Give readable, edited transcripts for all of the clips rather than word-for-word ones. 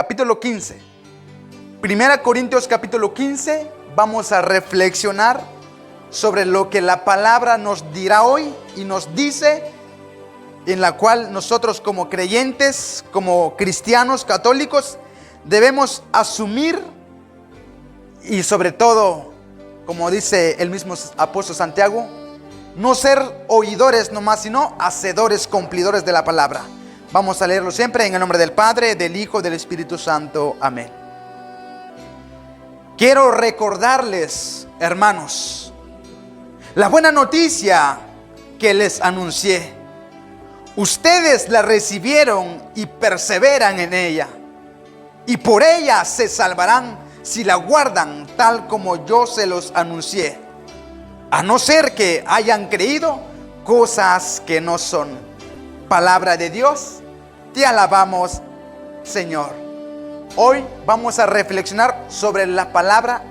capítulo 15. Primera Corintios capítulo 15. Vamos a reflexionar sobre lo que la palabra nos dirá hoy y nos dice, en la cual nosotros como creyentes, como cristianos católicos, debemos asumir y sobre todo, como dice el mismo apóstol Santiago, no ser oidores nomás, sino hacedores, cumplidores de la palabra. Vamos a leerlo siempre en el nombre del Padre, del Hijo, del Espíritu Santo. Amén. Quiero recordarles, hermanos, la buena noticia que les anuncié. Ustedes la recibieron y perseveran en ella, y por ella se salvarán si la guardan tal como yo se los anuncié, a no ser que hayan creído cosas que no son. Palabra de Dios, te alabamos, Señor. Hoy vamos a reflexionar sobre la palabra,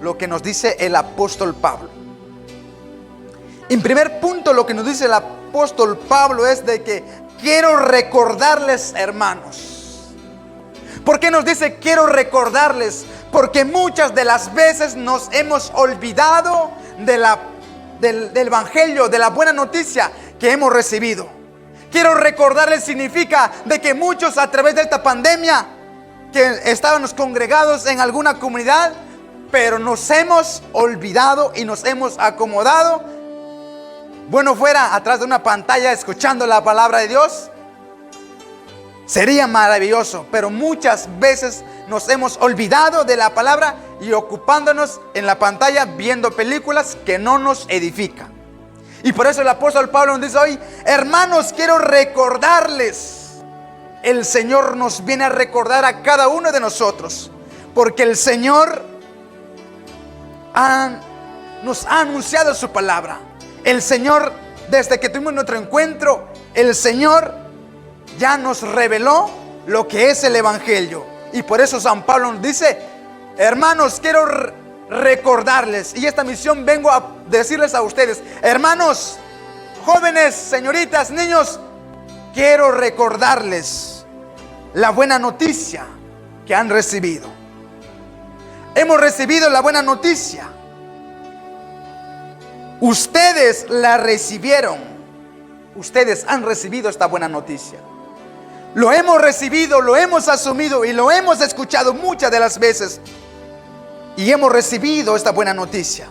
lo que nos dice el apóstol Pablo. En primer punto, lo que nos dice el apóstol Pablo es de que quiero recordarles, hermanos. ¿Por qué nos dice quiero recordarles? Porque muchas de las veces nos hemos olvidado del evangelio, de la buena noticia que hemos recibido. Quiero recordarles significa de que muchos a través de esta pandemia que estábamos congregados en alguna comunidad, pero nos hemos olvidado y nos hemos acomodado. Bueno, fuera atrás de una pantalla escuchando la palabra de Dios, sería maravilloso, pero muchas veces nos hemos olvidado de la palabra y ocupándonos en la pantalla viendo películas que no nos edifican. Y por eso el apóstol Pablo nos dice hoy, hermanos, quiero recordarles. El Señor nos viene a recordar a cada uno de nosotros, porque el Señor nos ha anunciado su palabra. El Señor, desde que tuvimos nuestro encuentro, el Señor ya nos reveló lo que es el evangelio. Y por eso San Pablo nos dice, hermanos, quiero recordarles, y esta misión vengo a decirles a ustedes, hermanos, jóvenes, señoritas, niños, quiero recordarles la buena noticia que han recibido. Hemos recibido la buena noticia. Ustedes la recibieron. Ustedes han recibido esta buena noticia. Lo hemos recibido, lo hemos asumido y lo hemos escuchado muchas de las veces. Y hemos recibido esta buena noticia.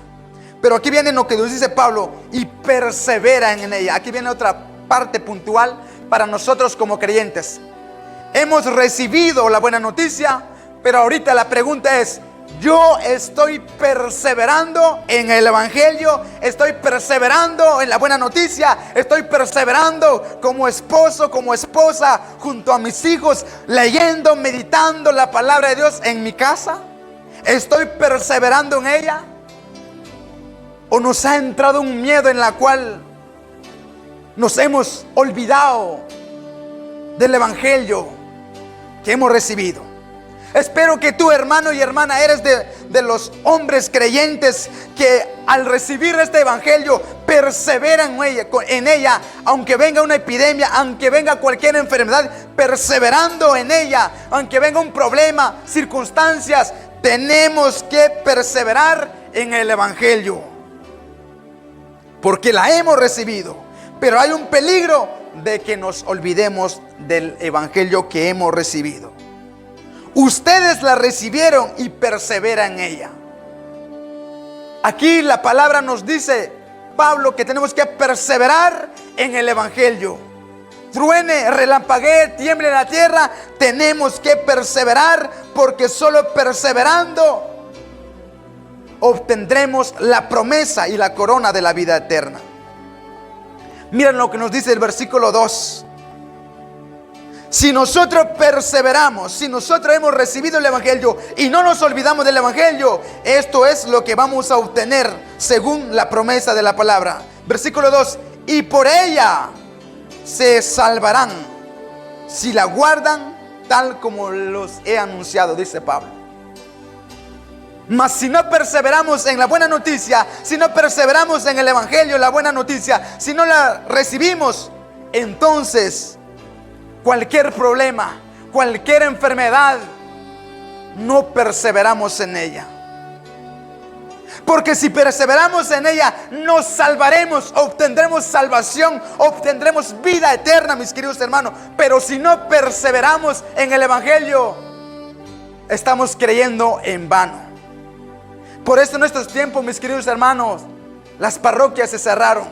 Pero aquí viene lo que nos dice Pablo, y perseveran en ella. Aquí viene otra parte puntual para nosotros como creyentes. Hemos recibido la buena noticia, pero ahorita la pregunta es, yo estoy perseverando en el evangelio, estoy perseverando en la buena noticia, estoy perseverando como esposo, como esposa, junto a mis hijos, leyendo, meditando la palabra de Dios en mi casa. ¿Estoy perseverando en ella? ¿O nos ha entrado un miedo en la cual nos hemos olvidado del evangelio que hemos recibido? Espero que tú, hermano y hermana, eres de los hombres creyentes que al recibir este evangelio perseveran en ella, aunque venga una epidemia, aunque venga cualquier enfermedad, perseverando en ella, aunque venga un problema, circunstancias. Tenemos que perseverar en el evangelio, porque la hemos recibido. Pero hay un peligro de que nos olvidemos del evangelio que hemos recibido. Ustedes la recibieron y perseveran en ella. Aquí la palabra nos dice, Pablo, que tenemos que perseverar en el evangelio. Truene, relampaguee, tiemble la tierra, tenemos que perseverar, porque solo perseverando obtendremos la promesa y la corona de la vida eterna. Miren lo que nos dice el versículo 2. Si nosotros perseveramos, si nosotros hemos recibido el evangelio y no nos olvidamos del evangelio, esto es lo que vamos a obtener según la promesa de la palabra. Versículo 2. Y por ella se salvarán si la guardan tal como los he anunciado, dice Pablo. Mas si no perseveramos en la buena noticia, si no perseveramos en el evangelio, la buena noticia, si no la recibimos, entonces cualquier problema, cualquier enfermedad, no perseveramos en ella. Porque si perseveramos en ella, nos salvaremos, obtendremos salvación, obtendremos vida eterna, mis queridos hermanos. Pero si no perseveramos en el Evangelio, estamos creyendo en vano. Por eso en estos tiempos, mis queridos hermanos, las parroquias se cerraron,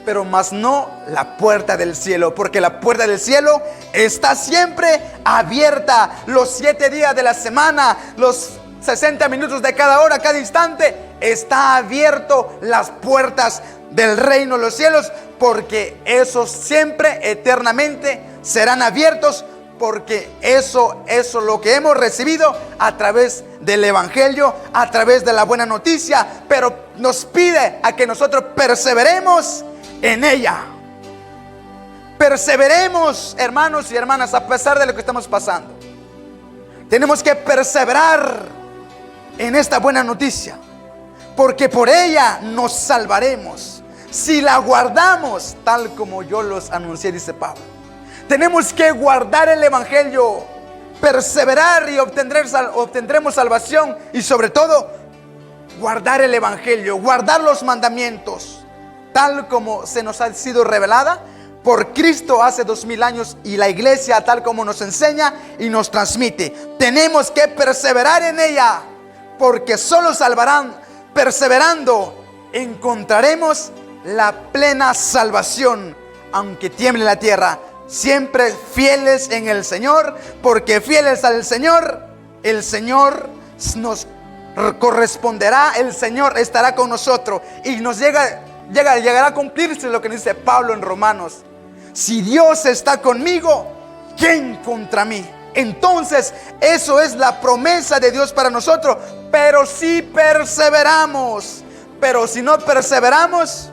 pero más no la puerta del cielo, porque la puerta del cielo está siempre abierta, los 7 días de la semana, los 60 minutos de cada hora, cada instante. Está abierto las puertas del reino de los cielos, porque esos siempre eternamente serán abiertos, porque eso es lo que hemos recibido a través del Evangelio, a través de la buena noticia. Pero nos pide a que nosotros perseveremos en ella. Perseveremos, hermanos y hermanas, a pesar de lo que estamos pasando. Tenemos que perseverar en esta buena noticia, porque por ella nos salvaremos si la guardamos tal como yo los anuncié, dice Pablo. Tenemos que guardar el Evangelio, perseverar y obtendremos salvación. Y sobre todo, guardar el Evangelio, guardar los mandamientos, tal como se nos ha sido revelada por Cristo hace 2000 años, y la iglesia tal como nos enseña y nos transmite. Tenemos que perseverar en ella, porque solo perseverando encontraremos la plena salvación, aunque tiemble la tierra. Siempre fieles en el Señor, porque fieles al Señor, el Señor nos corresponderá, el Señor estará con nosotros, y nos llegará a cumplirse lo que dice Pablo en Romanos: si Dios está conmigo, ¿quién contra mí? Entonces, eso es la promesa de Dios para nosotros. Pero si perseveramos, pero si no perseveramos,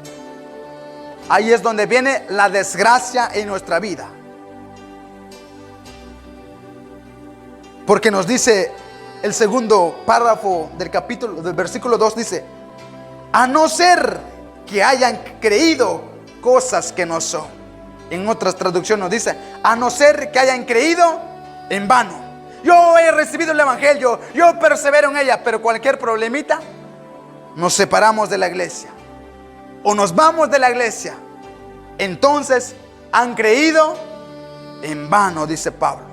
ahí es donde viene la desgracia en nuestra vida. Porque nos dice el segundo párrafo del versículo 2, dice: a no ser que hayan creído cosas que no son. En otras traducciones nos dice: a no ser que hayan creído en vano. Yo he recibido el Evangelio, yo persevero en ella, pero cualquier problemita, nos separamos de la iglesia o nos vamos de la iglesia. Entonces han creído en vano, dice Pablo.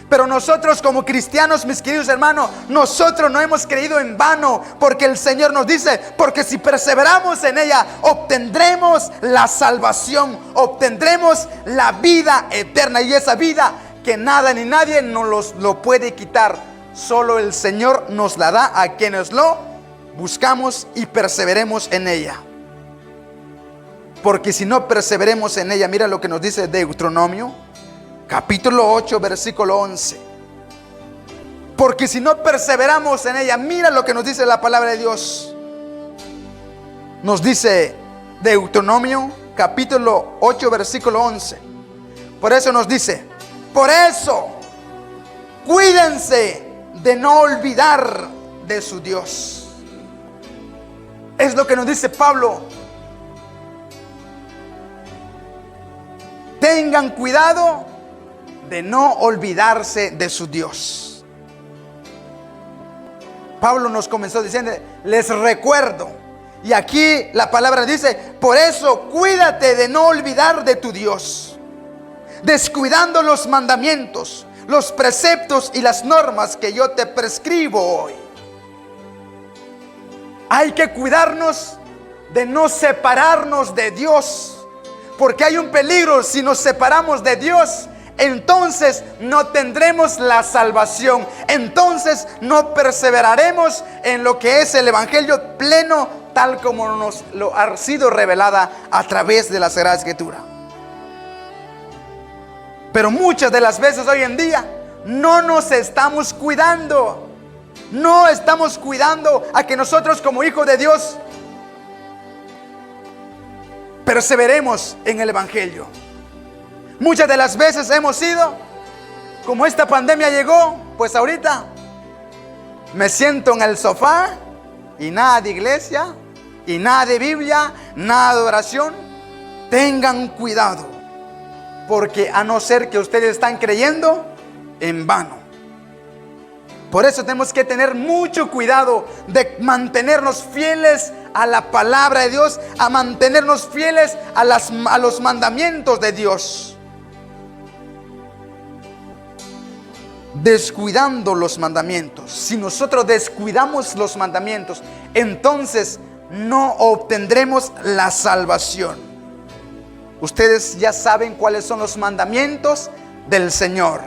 Pero nosotros como cristianos, mis queridos hermanos, nosotros no hemos creído en vano, porque el Señor nos dice: porque si perseveramos en ella, obtendremos la salvación, obtendremos la vida eterna. Y esa vida que nada ni nadie nos lo puede quitar, solo el Señor nos la da a quienes lo buscamos y perseveremos en ella. Porque si no perseveremos en ella, mira lo que nos dice Deuteronomio capítulo 8 versículo 11. Porque si no perseveramos en ella, mira lo que nos dice la palabra de Dios. Nos dice Deuteronomio capítulo 8 versículo 11. Por eso nos dice: por eso cuídense de no olvidar de su Dios. Es lo que nos dice Pablo. Tengan cuidado de no olvidarse de su Dios. Pablo nos comenzó diciendo: les recuerdo. Y aquí la palabra dice: por eso cuídate de no olvidar de tu Dios, descuidando los mandamientos, los preceptos y las normas que yo te prescribo hoy. Hay que cuidarnos de no separarnos de Dios, porque hay un peligro. Si nos separamos de Dios, entonces no tendremos la salvación, entonces no perseveraremos en lo que es el Evangelio pleno, tal como nos lo ha sido revelada a través de la Sagrada Escritura. Pero muchas de las veces hoy en día no nos estamos cuidando. No estamos cuidando a que nosotros como hijos de Dios perseveremos en el Evangelio. Muchas de las veces hemos sido, como esta pandemia llegó, pues ahorita me siento en el sofá y nada de iglesia, y nada de Biblia, nada de oración. Tengan cuidado, porque a no ser que ustedes están creyendo en vano. Por eso tenemos que tener mucho cuidado de mantenernos fieles a la palabra de Dios, a mantenernos fieles a los mandamientos de Dios. Descuidando los mandamientos. Si nosotros descuidamos los mandamientos, entonces no obtendremos la salvación. Ustedes ya saben cuáles son los mandamientos del Señor.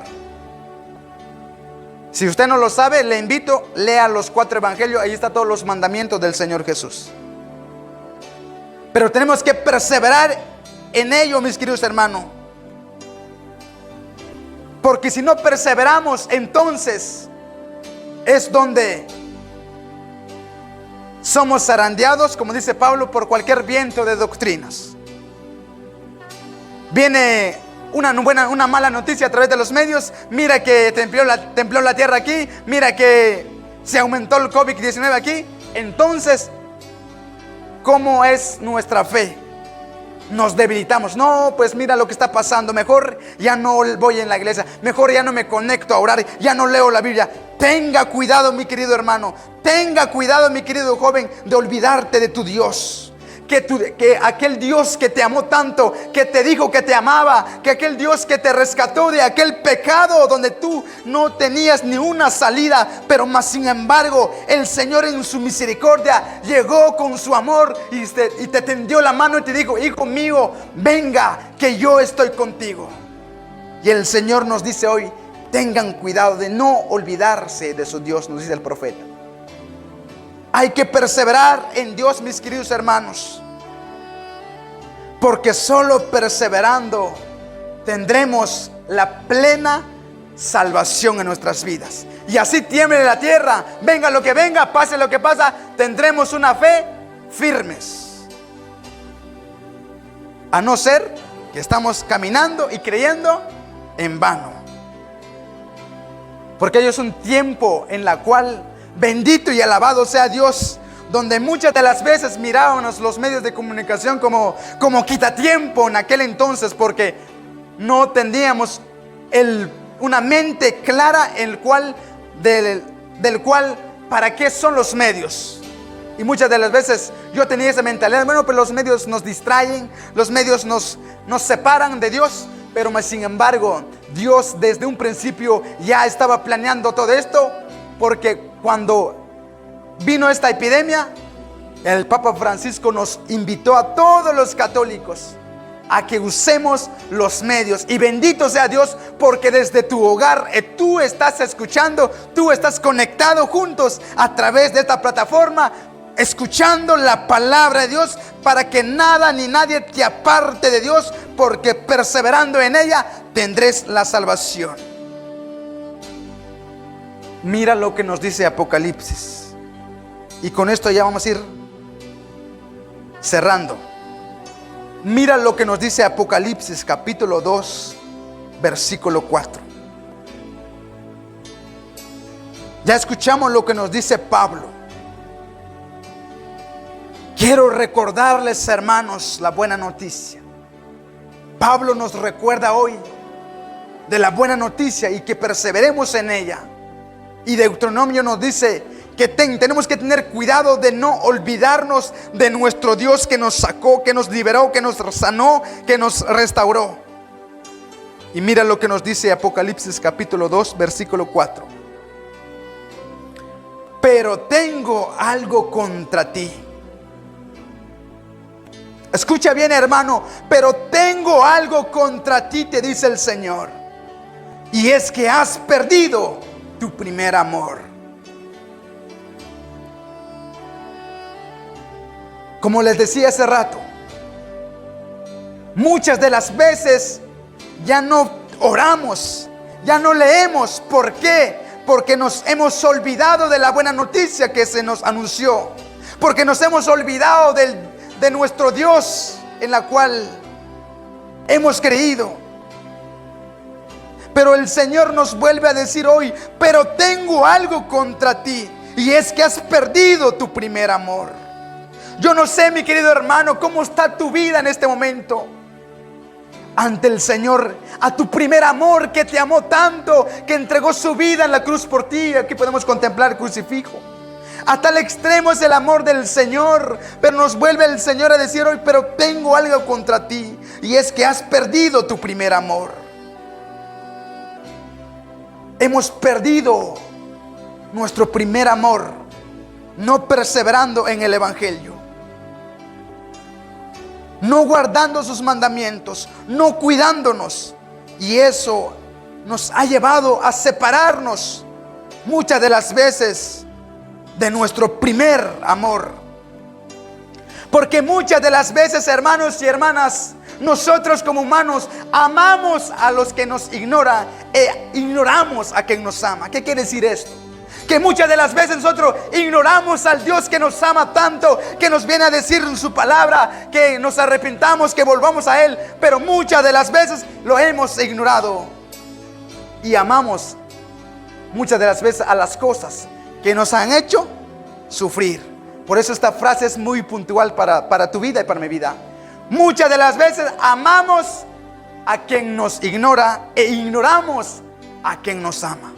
Si usted no lo sabe, le invito, lea los 4 evangelios. Ahí están todos los mandamientos del Señor Jesús. Pero tenemos que perseverar en ello, mis queridos hermanos. Porque si no perseveramos, entonces es donde somos zarandeados, como dice Pablo, por cualquier viento de doctrinas. Viene una mala noticia a través de los medios. Mira que tembló la tierra aquí. Mira que se aumentó el COVID-19 aquí. Entonces, ¿cómo es nuestra fe? Nos debilitamos. No, pues mira lo que está pasando. Mejor ya no voy en la iglesia. Mejor ya no me conecto a orar. Ya no leo la Biblia. Tenga cuidado, mi querido hermano. Tenga cuidado, mi querido joven, de olvidarte de tu Dios. Que aquel Dios que te amó tanto, que te dijo que te amaba, que aquel Dios que te rescató de aquel pecado donde tú no tenías ni una salida, pero más sin embargo el Señor en su misericordia llegó con su amor y te tendió la mano y te dijo: hijo mío, venga, que yo estoy contigo. Y el Señor nos dice hoy: tengan cuidado de no olvidarse de su Dios, nos dice el profeta. Hay que perseverar en Dios, mis queridos hermanos, porque solo perseverando tendremos la plena salvación en nuestras vidas. Y así tiemble la tierra, venga lo que venga, pase lo que pasa, tendremos una fe firmes. A no ser que estamos caminando y creyendo en vano. Porque es un tiempo en la cual, bendito y alabado sea Dios, donde muchas de las veces mirábamos los medios de comunicación como quitatiempo en aquel entonces, porque no teníamos una mente clara del cual para qué son los medios. Y muchas de las veces yo tenía esa mentalidad: bueno, pero los medios nos distraen, los medios nos separan de Dios. Pero sin embargo, Dios desde un principio ya estaba planeando todo esto, porque cuando vino esta epidemia, el Papa Francisco nos invitó a todos los católicos a que usemos los medios. Y bendito sea Dios, porque desde tu hogar tú estás escuchando, tú estás conectado juntos a través de esta plataforma, escuchando la palabra de Dios, para que nada ni nadie te aparte de Dios, porque perseverando en ella tendréis la salvación. Mira lo que nos dice Apocalipsis, y con esto ya vamos a ir cerrando. Mira lo que nos dice Apocalipsis capítulo 2 versículo 4. Ya escuchamos lo que nos dice Pablo. Quiero recordarles, hermanos, la buena noticia. Pablo nos recuerda hoy de la buena noticia y que perseveremos en ella. Y Deuteronomio nos dice que tenemos que tener cuidado de no olvidarnos de nuestro Dios, que nos sacó, que nos liberó, que nos sanó, que nos restauró. Y mira lo que nos dice Apocalipsis capítulo 2 versículo 4. Pero tengo algo contra ti. Escucha bien, hermano: pero tengo algo contra ti, te dice el Señor, y es que has perdido tu primer amor. Como les decía hace rato, muchas de las veces ya no oramos, ya no leemos. ¿Por qué? Porque nos hemos olvidado de la buena noticia que se nos anunció, porque nos hemos olvidado de nuestro Dios en la cual hemos creído. Pero el Señor nos vuelve a decir hoy: pero tengo algo contra ti, y es que has perdido tu primer amor. Yo no sé, mi querido hermano, cómo está tu vida en este momento. ante el Señor, a tu primer amor que te amó tanto, que entregó su vida en la cruz por ti. Aquí podemos contemplar el crucifijo. A tal extremo es el amor del Señor. Pero nos vuelve el Señor a decir hoy: pero tengo algo contra ti, y es que has perdido tu primer amor. Hemos perdido nuestro primer amor, no perseverando en el Evangelio, no guardando sus mandamientos, no cuidándonos. Y eso nos ha llevado a separarnos muchas de las veces de nuestro primer amor. Porque muchas de las veces, hermanos y hermanas, nosotros como humanos amamos a los que nos ignoran e ignoramos a quien nos ama. ¿Qué quiere decir esto? Que muchas de las veces nosotros ignoramos al Dios que nos ama tanto, que nos viene a decir en su palabra que nos arrepintamos, que volvamos a Él. Pero muchas de las veces lo hemos ignorado y amamos muchas de las veces a las cosas que nos han hecho sufrir. Por eso esta frase es muy puntual para tu vida y para mi vida. Muchas de las veces amamos a quien nos ignora e ignoramos a quien nos ama.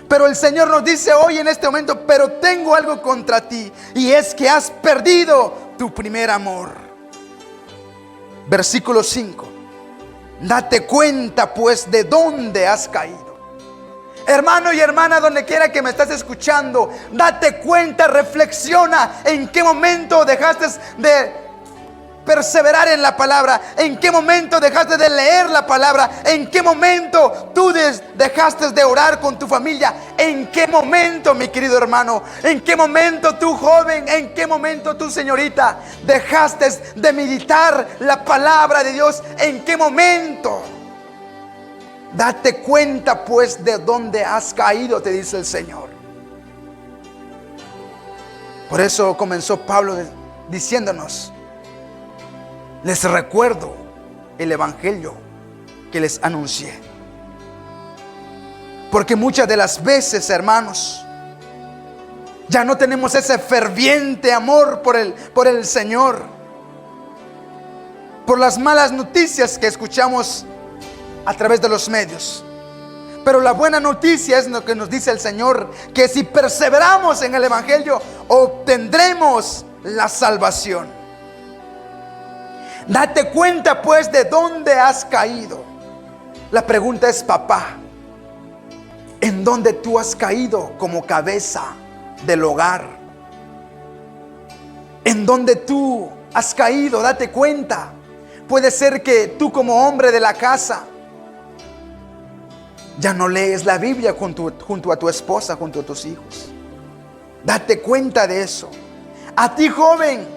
Pero el Señor nos dice hoy en este momento: pero tengo algo contra ti, y es que has perdido tu primer amor. Versículo 5. Date cuenta pues de dónde has caído. Hermano y hermana, donde quiera que me estás escuchando, date cuenta, reflexiona en qué momento dejaste de perseverar en la palabra, en qué momento dejaste de leer la palabra, en qué momento tú dejaste de orar con tu familia, en qué momento, mi querido hermano, en qué momento tú joven, en qué momento tú señorita dejaste de meditar la palabra de Dios, en qué momento. Date cuenta pues de dónde has caído, te dice el Señor. Por eso comenzó Pablo diciéndonos: les recuerdo el evangelio que les anuncié. Porque muchas de las veces, hermanos, ya no tenemos ese ferviente amor por el Señor, por las malas noticias que escuchamos a través de los medios. Pero la buena noticia es lo que nos dice el Señor: que si perseveramos en el evangelio, obtendremos la salvación. Date cuenta pues de dónde has caído. La pregunta es: papá, ¿en dónde tú has caído como cabeza del hogar? ¿En dónde tú has caído? Date cuenta. Puede ser que tú, como hombre de la casa, ya no lees la Biblia junto a tu esposa, junto a tus hijos. Date cuenta de eso. A ti, joven,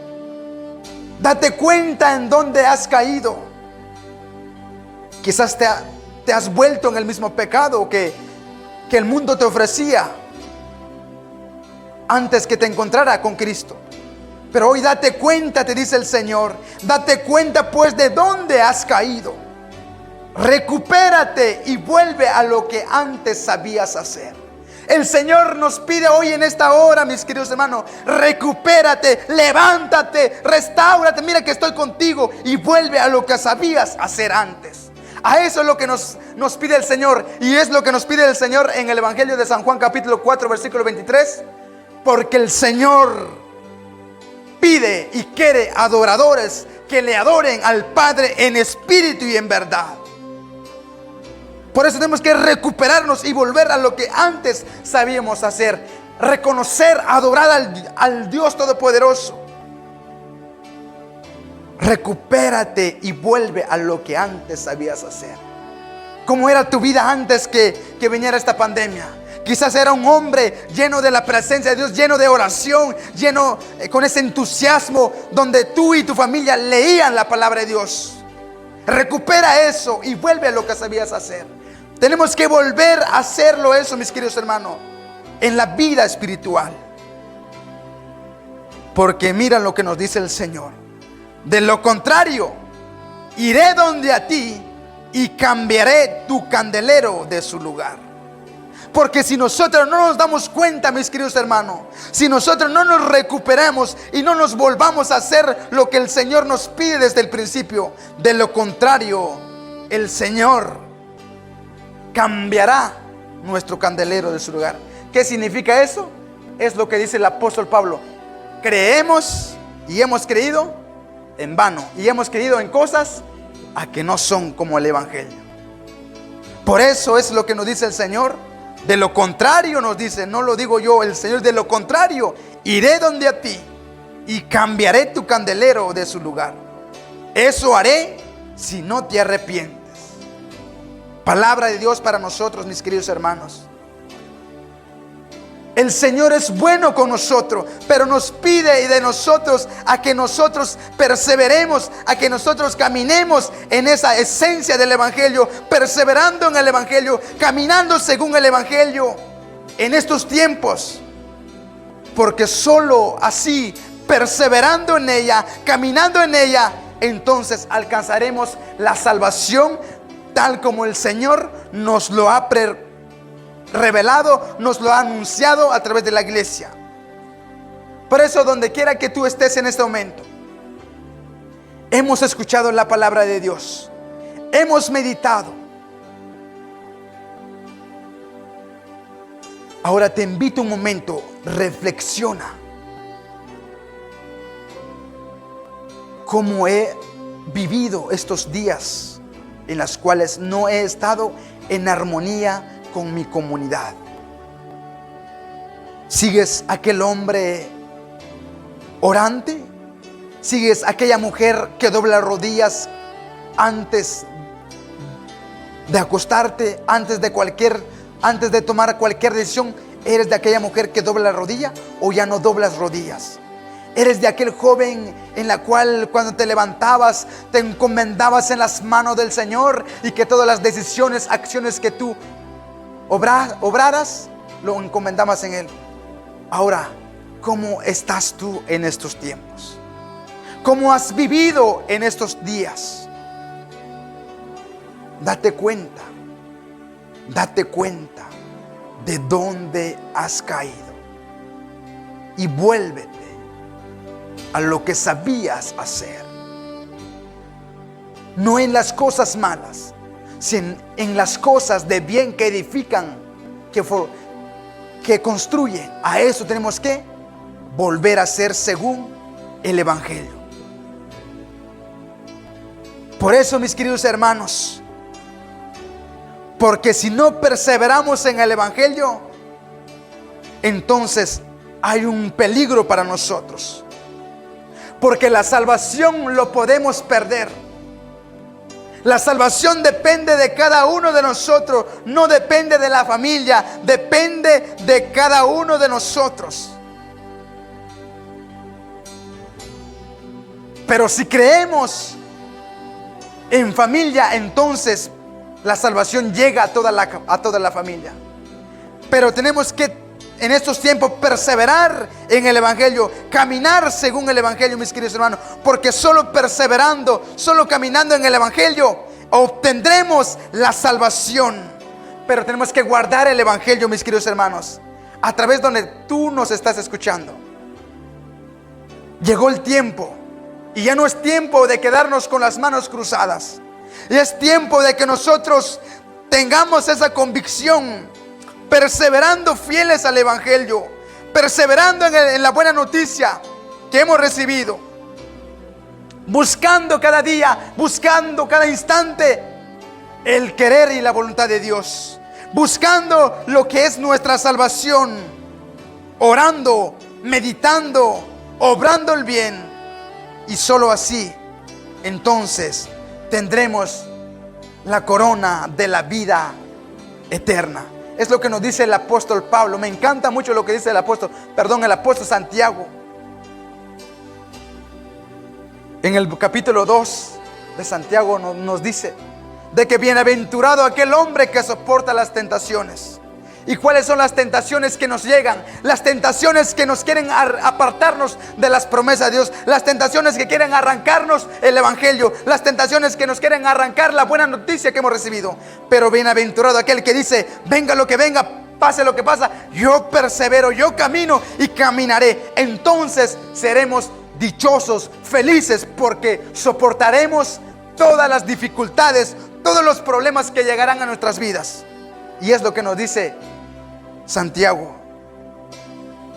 date cuenta en dónde has caído. Quizás te has vuelto en el mismo pecado que el mundo te ofrecía antes que te encontrara con Cristo. Pero hoy date cuenta, te dice el Señor. Date cuenta pues de dónde has caído. Recupérate y vuelve a lo que antes sabías hacer. El Señor nos pide hoy en esta hora, mis queridos hermanos: recupérate, levántate, restáurate. Mira que estoy contigo, y vuelve a lo que sabías hacer antes. A eso es lo que nos pide el Señor. Y es lo que nos pide el Señor en el Evangelio de San Juan capítulo 4 versículo 23. Porque el Señor pide y quiere adoradores que le adoren al Padre en espíritu y en verdad. Por eso tenemos que recuperarnos y volver a lo que antes sabíamos hacer. Reconocer, adorar al Dios Todopoderoso. Recupérate y vuelve a lo que antes sabías hacer. ¿Cómo era tu vida antes que viniera esta pandemia? Quizás era un hombre lleno de la presencia de Dios, lleno de oración, lleno con ese entusiasmo, donde tú y tu familia leían la palabra de Dios. Recupera eso y vuelve a lo que sabías hacer. Tenemos que volver a hacerlo eso, mis queridos hermanos, en la vida espiritual. Porque mira lo que nos dice el Señor: de lo contrario, iré donde a ti y cambiaré tu candelero de su lugar. Porque si nosotros no nos damos cuenta, mis queridos hermanos, si nosotros no nos recuperamos y no nos volvamos a hacer lo que el Señor nos pide desde el principio, de lo contrario, el Señor cambiará nuestro candelero de su lugar. ¿Qué significa eso? Es lo que dice el apóstol Pablo. Creemos y hemos creído en vano, y hemos creído en cosas a que no son como el evangelio. Por eso es lo que nos dice el Señor. De lo contrario, nos dice, no lo digo yo, el Señor, de lo contrario, iré donde a ti y cambiaré tu candelero de su lugar. Eso haré si no te arrepientes. Palabra de Dios para nosotros, mis queridos hermanos. El Señor es bueno con nosotros, pero nos pide de nosotros a que nosotros perseveremos, a que nosotros caminemos en esa esencia del evangelio, perseverando en el evangelio, caminando según el evangelio en estos tiempos. Porque solo así, perseverando en ella, caminando en ella, entonces alcanzaremos la salvación tal como el Señor nos lo ha revelado, nos lo ha anunciado a través de la iglesia. Por eso, donde quiera que tú estés en este momento, hemos escuchado la palabra de Dios, hemos meditado. Ahora te invito un momento, reflexiona. ¿Cómo he vivido estos días en los cuales no he estado en armonía con mi comunidad? ¿Sigues aquel hombre orante? ¿Sigues aquella mujer que dobla rodillas antes de acostarte, antes de tomar cualquier decisión? ¿Eres de aquella mujer que dobla la rodilla o ya no doblas rodillas? ¿Eres de aquel joven en la cual cuando te levantabas te encomendabas en las manos del Señor y que todas las decisiones, acciones que tú obraras, lo encomendabas en Él? Ahora, ¿cómo estás tú en estos tiempos? ¿Cómo has vivido en estos días? Date cuenta de dónde has caído y vuélvete a lo que sabías hacer. No en las cosas malas, sino en las cosas de bien que edifican, que construyen. A eso tenemos que volver a ser según el evangelio. Por eso, mis queridos hermanos, porque si no perseveramos en el evangelio, entonces hay un peligro para nosotros. Porque la salvación lo podemos perder. La salvación depende de cada uno de nosotros, no depende de la familia, depende de cada uno de nosotros. Pero si creemos en familia, entonces la salvación llega a toda la familia. Pero tenemos que en estos tiempos perseverar en el evangelio, caminar según el evangelio, mis queridos hermanos, porque solo perseverando, solo caminando en el evangelio obtendremos la salvación. Pero tenemos que guardar el evangelio, mis queridos hermanos, a través donde tú nos estás escuchando. Llegó el tiempo y ya no es tiempo de quedarnos con las manos cruzadas. Y es tiempo de que nosotros tengamos esa convicción, perseverando fieles al evangelio, perseverando en la buena noticia que hemos recibido, buscando cada día, buscando cada instante el querer y la voluntad de Dios, buscando lo que es nuestra salvación, orando, meditando, obrando el bien. Y solo así entonces tendremos la corona de la vida eterna. Es lo que nos dice el apóstol Pablo. Me encanta mucho lo que dice el apóstol Santiago. En el capítulo 2 de Santiago nos dice de que bienaventurado aquel hombre que soporta las tentaciones. ¿Y cuáles son las tentaciones que nos llegan? Las tentaciones que nos quieren apartarnos de las promesas de Dios. Las tentaciones que quieren arrancarnos el evangelio. Las tentaciones que nos quieren arrancar la buena noticia que hemos recibido. Pero bienaventurado aquel que dice: venga lo que venga, pase lo que pasa, yo persevero, yo camino y caminaré. Entonces seremos dichosos, felices, porque soportaremos todas las dificultades, todos los problemas que llegarán a nuestras vidas. Y es lo que nos dice Santiago.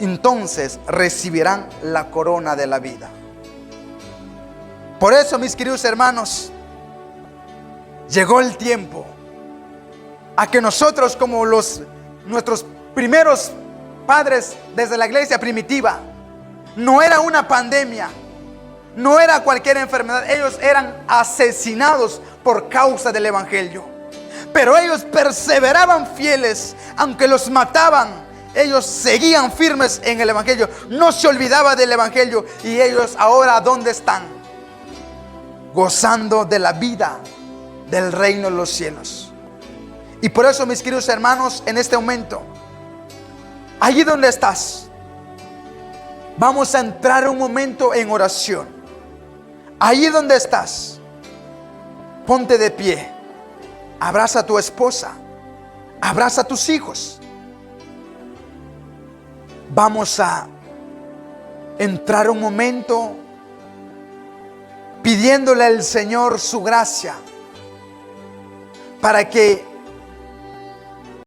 Entonces recibirán la corona de la vida. Por eso, mis queridos hermanos, llegó el tiempo a que nosotros, como nuestros primeros padres desde la iglesia primitiva, no era una pandemia, no era cualquier enfermedad, ellos eran asesinados por causa del evangelio. Pero ellos perseveraban fieles, aunque los mataban, ellos seguían firmes en el evangelio, no se olvidaba del evangelio. Y ellos ahora, ¿dónde están? Gozando de la vida del reino de los cielos. Y por eso, mis queridos hermanos, en este momento, allí donde estás, vamos a entrar un momento en oración. Allí donde estás, ponte de pie, abraza a tu esposa, abraza a tus hijos. Vamos a entrar un momento pidiéndole al Señor su gracia, para que